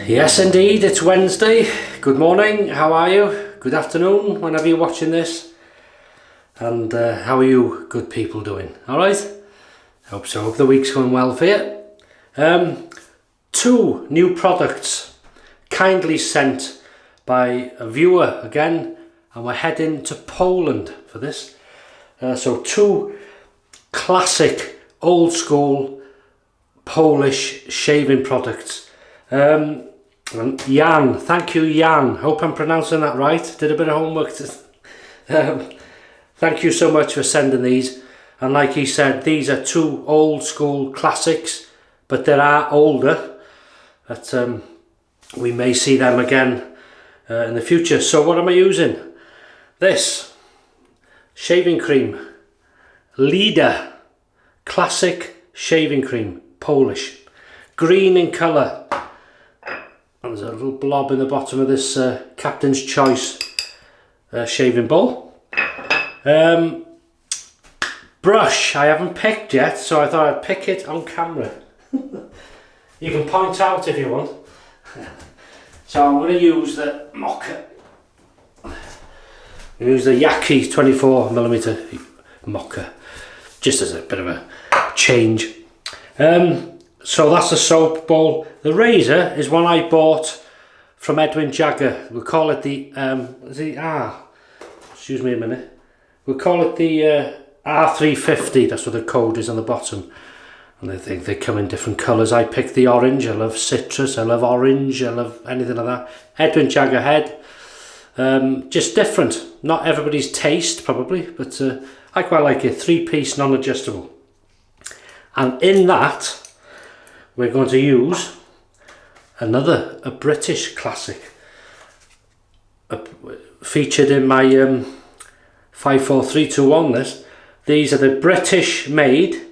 Yes indeed, it's Wednesday. Good morning, how are you? Good afternoon, whenever you're watching this. And how are you good people doing? Alright? Hope so, hope the week's going well for you. 2 new products kindly sent by a viewer again, and we're heading to Poland for this. So 2 classic old school Polish shaving products. And Jan, thank you Jan, hope I'm pronouncing that right, did a bit of homework. Thank you so much for sending these, and like he said, these are 2 old school classics, but there are older that we may see them again in the future. So what am I using? This shaving cream, Lather classic shaving cream, Polish, green in colour. And there's a little blob in the bottom of this Captain's Choice shaving bowl. Brush I haven't picked yet, so I thought I'd pick it on camera. You can point out if you want. So I'm going to use the Moka. Use the Yaqi 24mm Moka, just as a bit of a change. So that's the soap bowl. The razor is one I bought from Edwin Jagger. We call it the excuse me a minute. We call it the R350. That's what the code is on the bottom. And I think they come in different colours. I picked the orange. I love citrus. I love orange. I love anything like that. Edwin Jagger head. Just different. Not everybody's taste probably, but I quite like it. 3-piece non-adjustable. And in that, we're going to use a British classic, featured in my 54321. These are the British made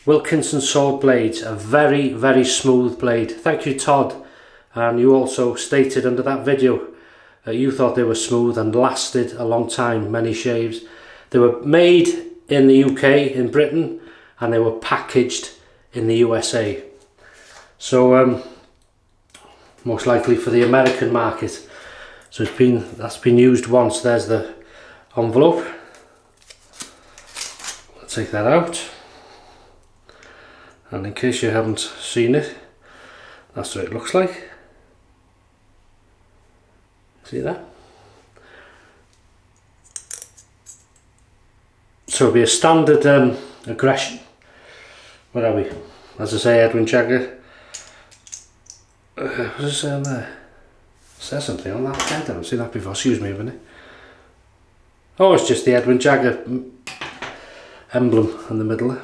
Wilkinson sword blades, a very, very smooth blade. Thank you Todd, and you also stated under that video that you thought they were smooth and lasted a long time, many shaves. They were made in the UK, in Britain, and they were packaged in the USA. So most likely for the American market. So that's been used once. There's the envelope. I'll take that out. And in case you haven't seen it, that's what it looks like. See that? So it'll be a standard aggression. Where are we? As I say, Edwin Jagger. What does it say on there? It says something on that head. I haven't seen that before. Excuse me a minute. Oh, it's just the Edwin Jagger emblem in the middle there.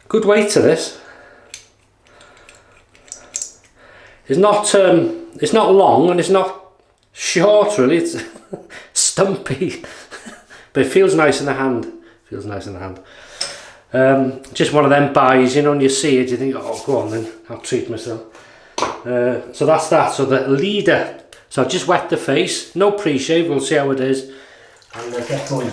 Good weight to this. It's not long and it's not short really. It's stumpy, but it feels nice in the hand. Feels nice in the hand. Just one of them buys, you know, when you see it, you think, oh, go on then, I'll treat myself. So that's that. So the Lather. So just wet the face, no pre-shave. We'll see how it is, and we'll get going.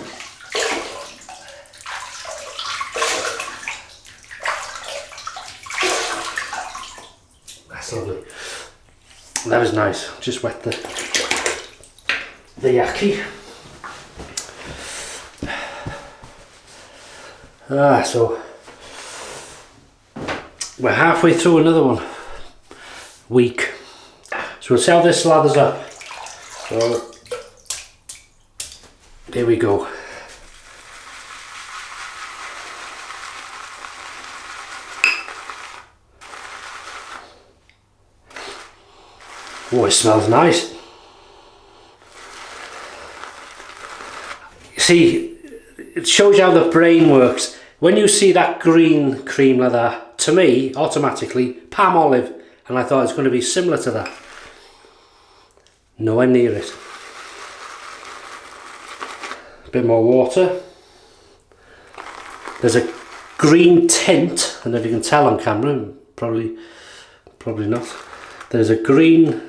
That's lovely. That was nice. Just wet the Yaqi. So we're halfway through another week. So we'll see how this lathers up. So there we go. Oh, it smells nice. See, it shows you how the brain works. When you see that green cream like that, to me, automatically, palm olive. And I thought it's going to be similar to that. Nowhere near it. A bit more water. There's a green tint. I don't know if you can tell on camera. Probably not. There's a green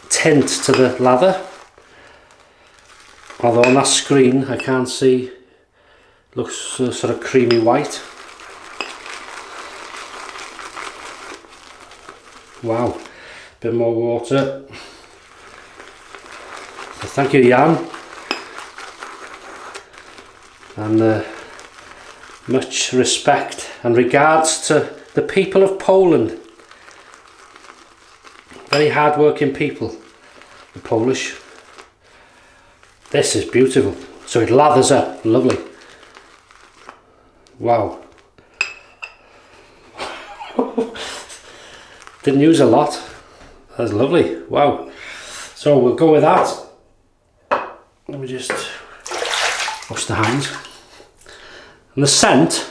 tint to the lather. Although on that screen I can't see. Looks sort of creamy white. Wow. bit more water. So thank you, Jan, and much respect and regards to the people of Poland. Very hard-working people, the Polish. This is beautiful. So it lathers up, lovely. Wow. Didn't use a lot. That's lovely. Wow. So we'll go with that. Let me just wash the hands. And the scent,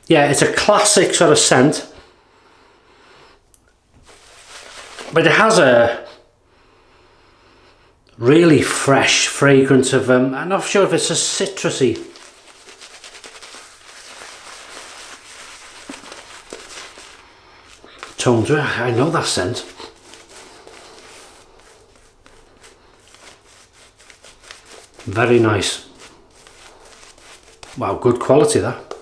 yeah, it's a classic sort of scent, but it has a really fresh fragrance of, I'm not sure if it's a citrusy. Tone to it. I know that scent. Very nice. Wow, good quality that.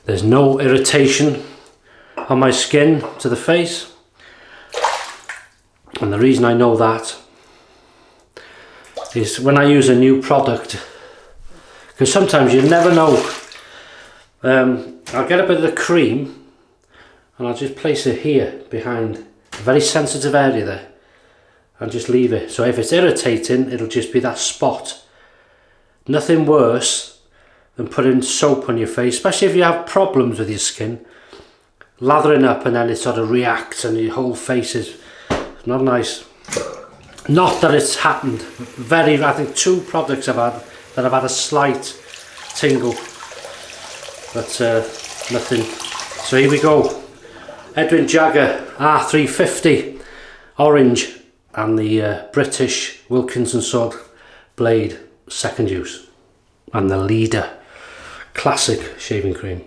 There's no irritation on my skin to the face, and the reason I know that is when I use a new product, because sometimes you never know. I'll get a bit of the cream and I'll just place it here behind a very sensitive area there and just leave it. So if it's irritating, it'll just be that spot. Nothing worse than putting soap on your face, especially if you have problems with your skin, lathering up and then it sort of reacts and your whole face is not nice. Not that it's happened. I think 2 products I've had that I've had a slight tingle, but nothing. So here we go. Edwin Jagger R350 orange and the British Wilkinson sword blade second use, and the Leader classic shaving cream.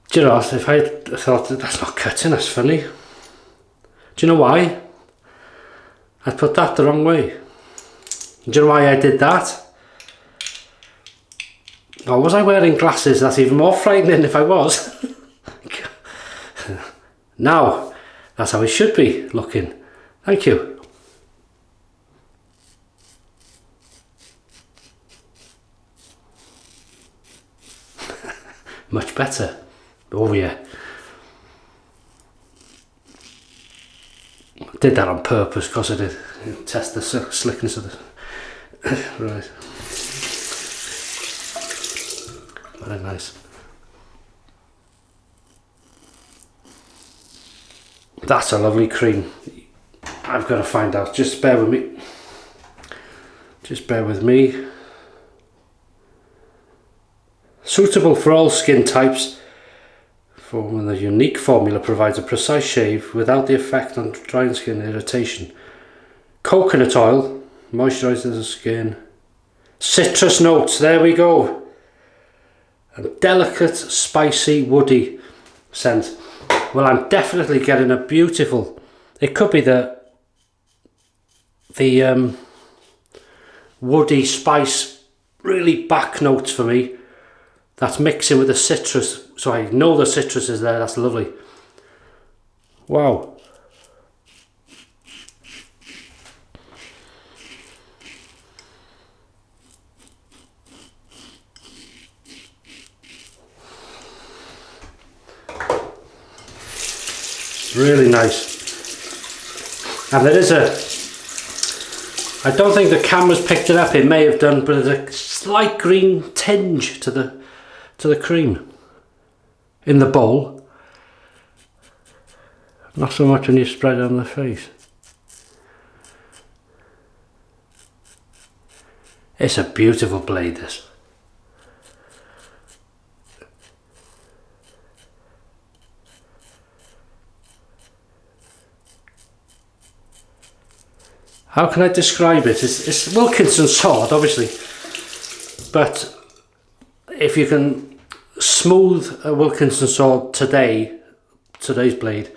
Do you know, if I thought that's not cutting, that's funny. Do you know why? I put that the wrong way. Do you know why I did that? Or was I wearing glasses? That's even more frightening if I was. Now, that's how it should be looking. Thank you. Much better. Oh yeah. I did that on purpose because I did test the slickness of the... Right. Very nice. That's a lovely cream. I've got to find out. Just bear with me. Just bear with me. Suitable for all skin types. When the unique formula provides a precise shave without the effect on drying skin irritation. Coconut oil moisturizes the skin. Citrus notes, there we go. A delicate, spicy, woody scent. Well, I'm definitely getting a beautiful. It could be the woody spice, really back notes for me. That's mixing with the citrus, so I know the citrus is there. That's lovely. Wow. Really nice. And there is I don't think the camera's picked it up, it may have done, but there's a slight green tinge to the cream in the bowl. Not so much when you spread it on the face. It's a beautiful blade, this. How can I describe it? It's Wilkinson sword, obviously, but if you can smooth a Wilkinson sword today's blade,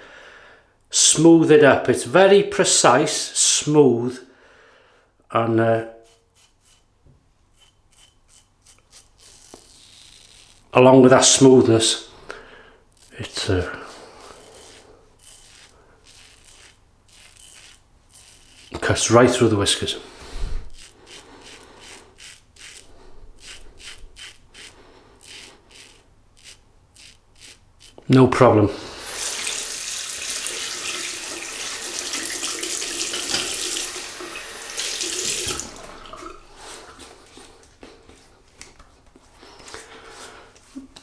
smooth it up. It's very precise, smooth, and along with that smoothness, it's cuts right through the whiskers. No problem.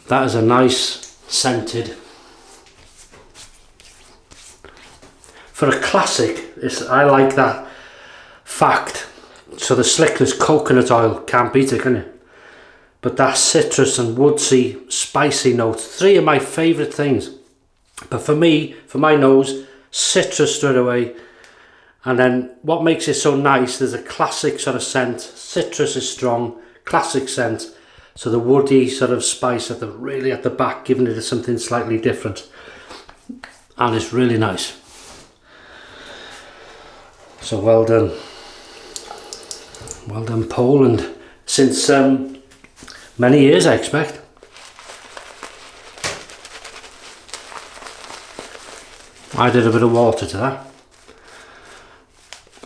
That is a nice scented. For a classic, I like that fact. So the slickness, coconut oil, can't beat it, can you? But that citrus and woodsy, spicy notes, 3 of my favourite things. But for me, for my nose, citrus straight away. And then what makes it so nice, there's a classic sort of scent. Citrus is strong, classic scent. So the woody sort of spice really at the back, giving it something slightly different. And it's really nice. So well done. Well done, Poland. Since many years, I expect. I did a bit of water to that.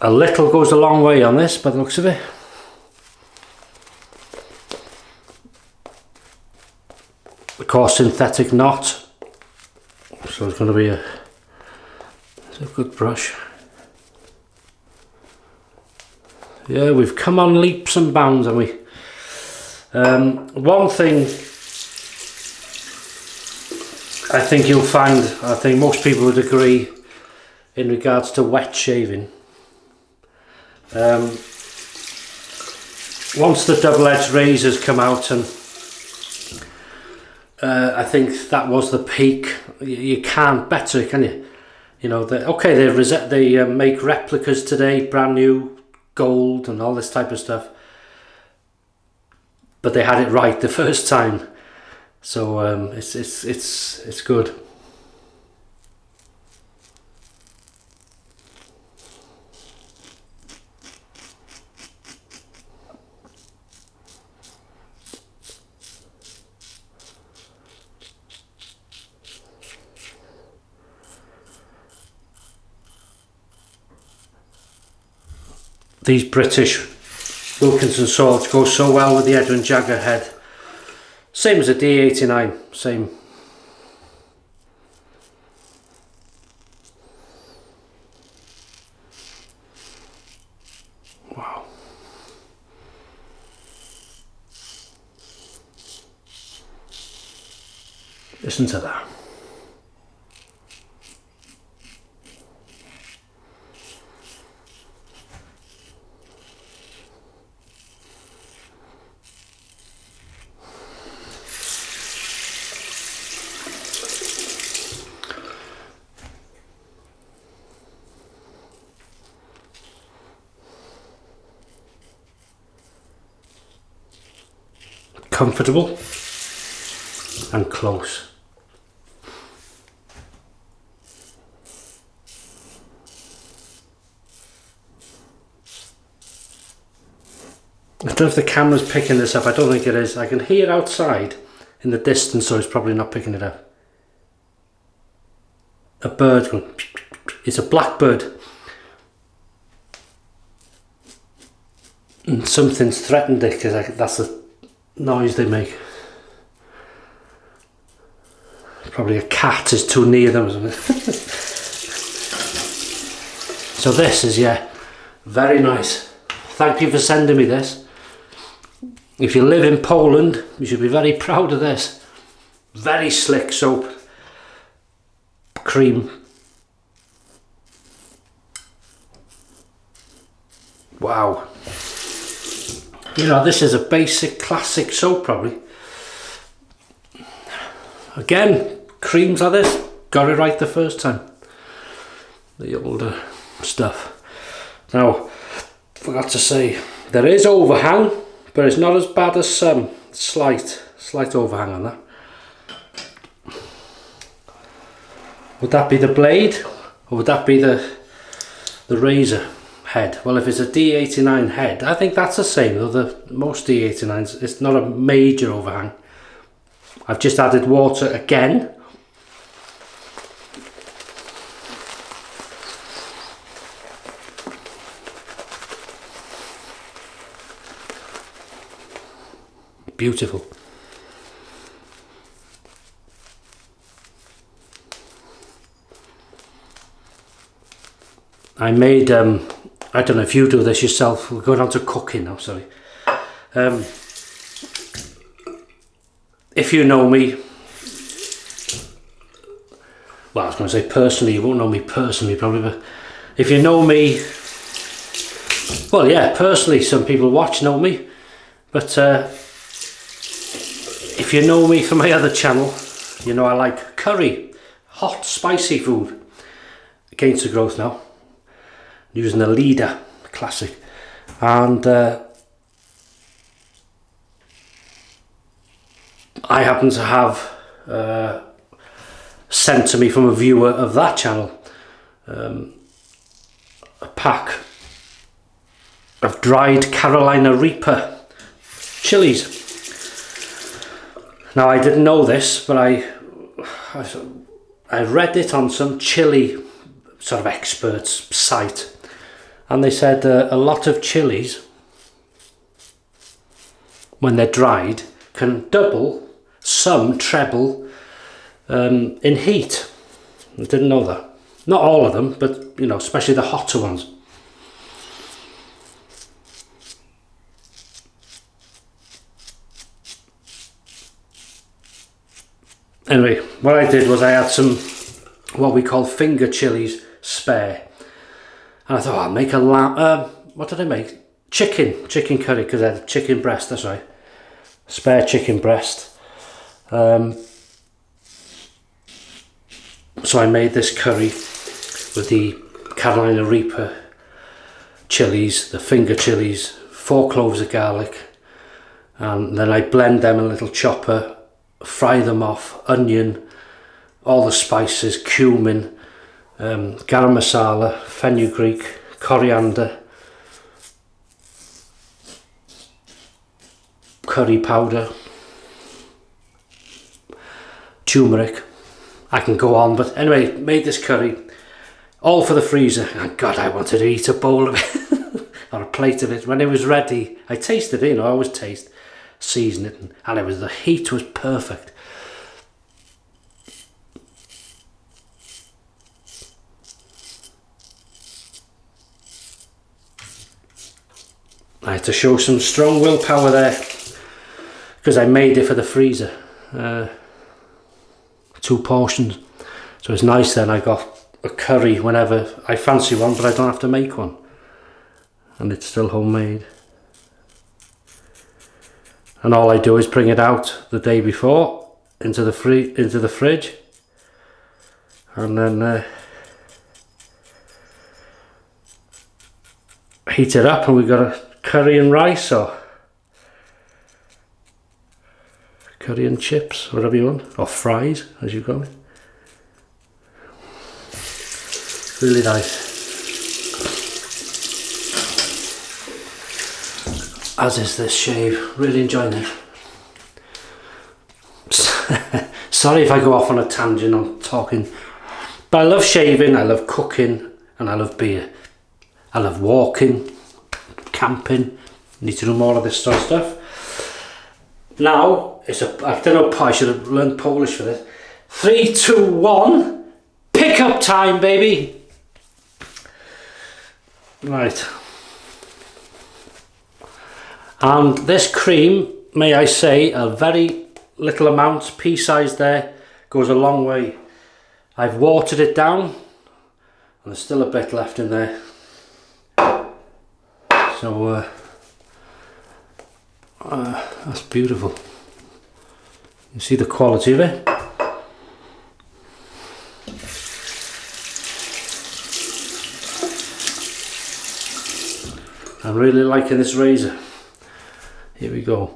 A little goes a long way on this, by the looks of it. Of course, synthetic knot. So it's going to be a good brush. Yeah, we've come on leaps and bounds, haven't we? One thing I think you'll find, I think most people would agree, in regards to wet shaving. Once the double-edged razors come out, and I think that was the peak. You can't better it, can you? You know, they make replicas today, brand new, gold and all this type of stuff, but they had it right the first time, so it's good. These British Wilkinson swords go so well with the Edwin Jagger head. Same as a D89, same. Wow. Listen to that. Comfortable and close. I don't know if the camera's picking this up. I don't think it is. I can hear outside in the distance, so it's probably not picking it up. A bird going. It's a blackbird. And something's threatened it, because that's the noise they make. Probably a cat is too near them or something. So this is, yeah, very nice. Thank you for sending me this. If you live in Poland, you should be very proud of this. Very slick soap. Cream. Wow. You know, this is a basic classic soap probably. Again, creams like this, got it right the first time. The older stuff. Now, forgot to say, there is overhang, but it's not as bad as some. Slight overhang on that. Would that be the blade, or would that be the razor head? Well, if it's a D89 head, I think that's the same, though most D89s, it's not a major overhang. I've just added water again. Beautiful. I made, I don't know if you do this yourself, we're going on to cooking now, sorry. If you know me, well, I was going to say personally, you won't know me personally probably, but if you know me, well yeah, personally, some people watch know me, but if you know me from my other channel, you know I like curry, hot spicy food. Against the growth now, using a leader, classic, and I happen to have sent to me from a viewer of that channel a pack of dried Carolina Reaper chilies. Now I didn't know this, but I read it on some chili sort of experts site, and they said a lot of chilies, when they're dried, can double, some treble in heat. I didn't know that. Not all of them, but you know, especially the hotter ones. Anyway, what I did was I had some what we call finger chilies spare, and I thought, I'll make a lamb. What did I make? Chicken curry, because I had chicken breast. That's right, spare chicken breast. So I made this curry with the Carolina Reaper chilies, the finger chilies, 4 cloves of garlic, and then I blend them in a little chopper. Fry them off, onion, all the spices, cumin, garam masala, fenugreek, coriander, curry powder, turmeric. I can go on, but anyway, made this curry, all for the freezer, and God, I wanted to eat a bowl of it, or a plate of it. When it was ready, I tasted it, you know, I always taste, season it, and it was, the heat was perfect. I had to show some strong willpower there, because I made it for the freezer, 2 portions, so it's nice. Then I got a curry whenever I fancy one, but I don't have to make one, and it's still homemade. And all I do is bring it out the day before into the fridge, and then heat it up, and we got a curry and rice, or curry and chips, whatever you want, or fries as you call it. Really nice. As is this shave, really enjoying it. Sorry if I go off on a tangent on talking, but I love shaving, I love cooking, and I love beer. I love walking, camping. Need to do more of this sort of stuff. Now, I don't know, I should have learned Polish for this. 3, 2, 1, pick up time, baby. Right. And this cream, may I say, a very little amount, pea size there, goes a long way. I've watered it down, and there's still a bit left in there. So That's beautiful. You see the quality of it. I'm really liking this razor. Here we go.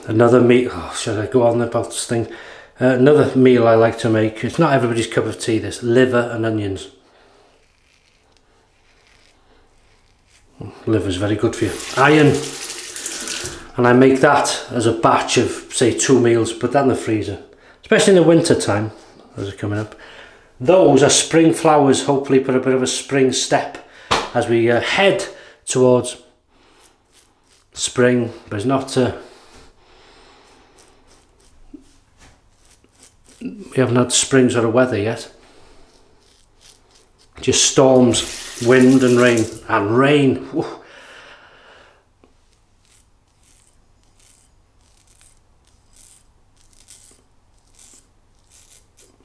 Another meal, oh, should I go on about this thing? Another meal I like to make, it's not everybody's cup of tea, this, liver and onions. Liver's very good for you. Iron. And I make that as a batch of, say, 2 meals, put that in the freezer. Especially in the winter time, as it's coming up. Those are spring flowers, hopefully put a bit of a spring step as we head towards spring, but it's not... we haven't had spring sort of weather yet. Just storms, wind and rain. And rain. Whew.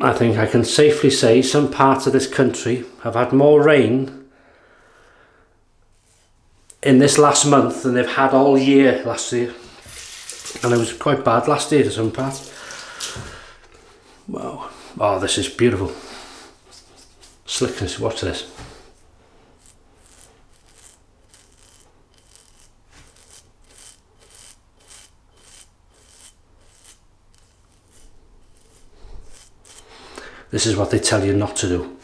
I think I can safely say some parts of this country have had more rain in this last month than they've had all year last year. And it was quite bad last year to some parts. Wow. Oh, this is beautiful. Slickness, watch this. This is what they tell you not to do.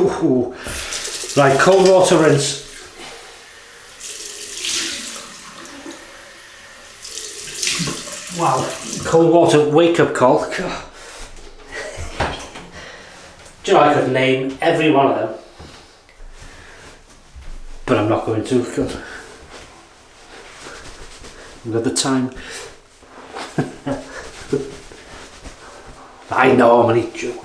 Ooh. Right, cold water rinse. Wow, cold water wake up call. Do you know, I could name every one of them, but I'm not going to because I've got the time. I know, I'm only joking.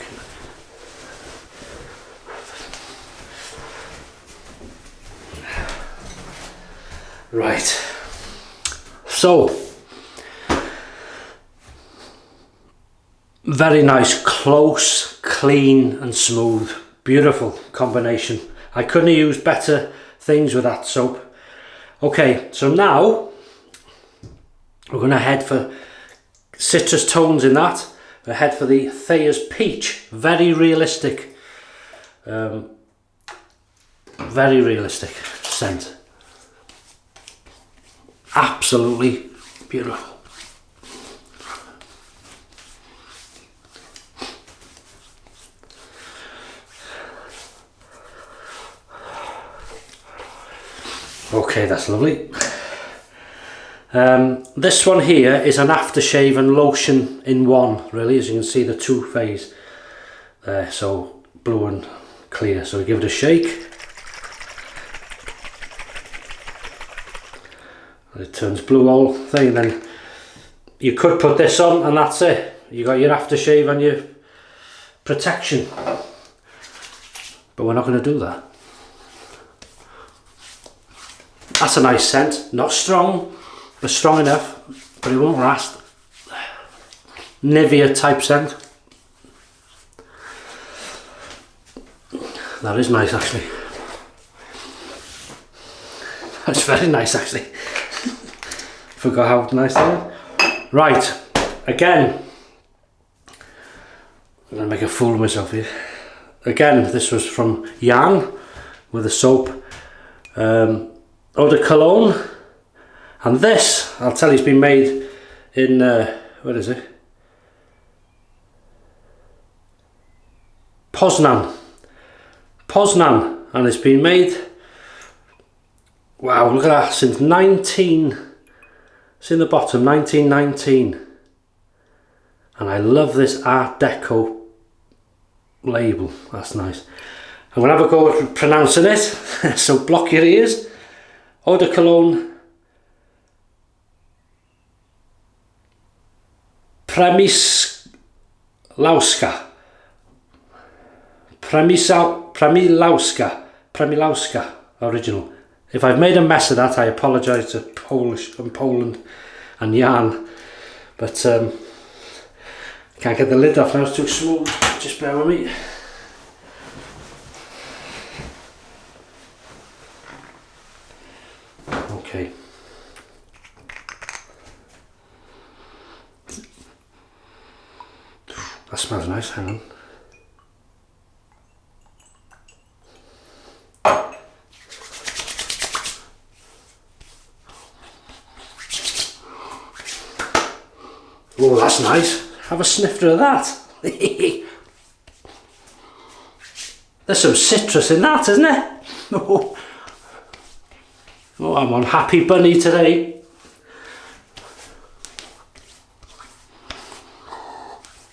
Right, so very nice, close, clean and smooth, beautiful combination. I couldn't have used better things with that soap. Okay, so now we're going to head for citrus tones in that. We'll head for the Thayer's Peach, very realistic scent. Absolutely beautiful. Okay, that's lovely. This one here is an aftershave and lotion in one, really, as you can see the two phase there, so blue and clear. So we give it a shake. It turns blue all thing, then you could put this on and that's it. You got your aftershave and your protection. But we're not going to do that. That's a nice scent, not strong, but strong enough, but it won't last. Nivea type scent. That is nice actually. That's very nice actually. Forgot how nice that is. Right, again, I'm gonna make a fool of myself here. Again, this was from Yang with a soap, Eau de Cologne, and this, I'll tell you, it's been made in, what is it? Poznan, and it's been made, wow, look at that, since it's in the bottom, 1919. And I love this Art Deco label, that's nice. I'm going to have a go at pronouncing it, so block your ears. Eau de Cologne Przemyslawka. Przemyslawka original. If I've made a mess of that, I apologise to Polish and Poland and Jan, but can't get the lid off now, it's too smooth, just bear with me. Okay. That smells nice, hang on. Oh, that's nice. Have a snifter of that. There's some citrus in that, isn't it? Oh, I'm on Happy Bunny today.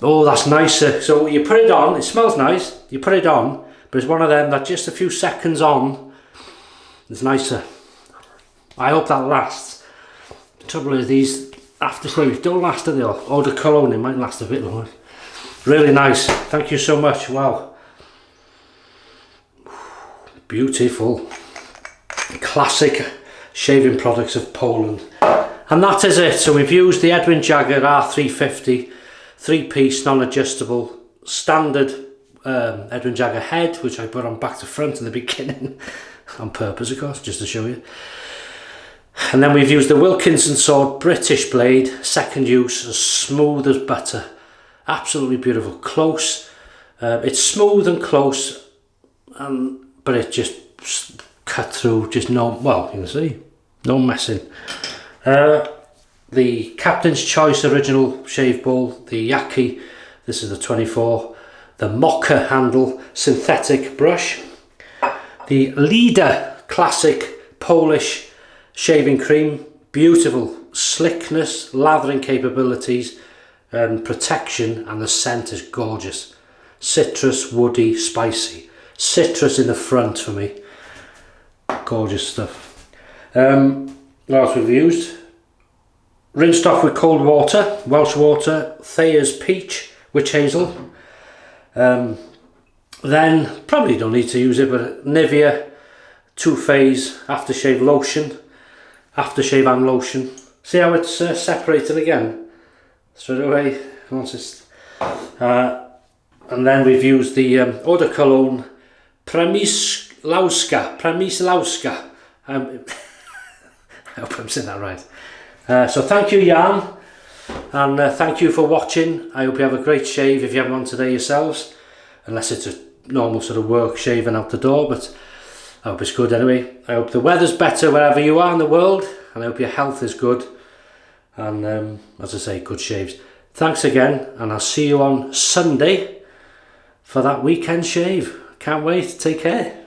Oh, that's nicer. So you put it on, it smells nice, you put it on, but it's one of them that just a few seconds on, it's nicer. I hope that lasts. The trouble is these aftershaves don't last, do they? Eau de Cologne, it might last a bit longer. Really nice, thank you so much, wow. Beautiful. Classic shaving products of Poland. And that is it. So we've used the Edwin Jagger R350 3-piece non-adjustable standard Edwin Jagger head, which I put on back to front in the beginning on purpose, of course, just to show you. And then we've used the Wilkinson sword British blade, second use, as smooth as butter, absolutely beautiful, close. It's smooth and close, but it just cut through, just no, well, you can see, no messing. The Captain's Choice original shave bowl, the Yaqi, this is the 24, the Moka handle synthetic brush, the Lather classic Polish shaving cream, beautiful slickness, lathering capabilities and protection, and the scent is gorgeous. Citrus, woody, spicy. Citrus in the front for me. Gorgeous stuff. What else we've used? Rinsed off with cold water, Welsh water, Thayer's peach, witch hazel. Then, probably don't need to use it, but Nivea 2-phase aftershave lotion. Aftershave and lotion. See how it's separated again? Straight away. Once it's, and then we've used the Eau de Cologne Przemyslawka. I hope I'm saying that right. So thank you, Jan, and thank you for watching. I hope you have a great shave if you have one today yourselves, unless it's a normal sort of work shaving out the door, but I hope it's good anyway. I hope the weather's better wherever you are in the world, and I hope your health is good, and as I say, good shaves. Thanks again, and I'll see you on Sunday for that weekend shave. Can't wait, take care.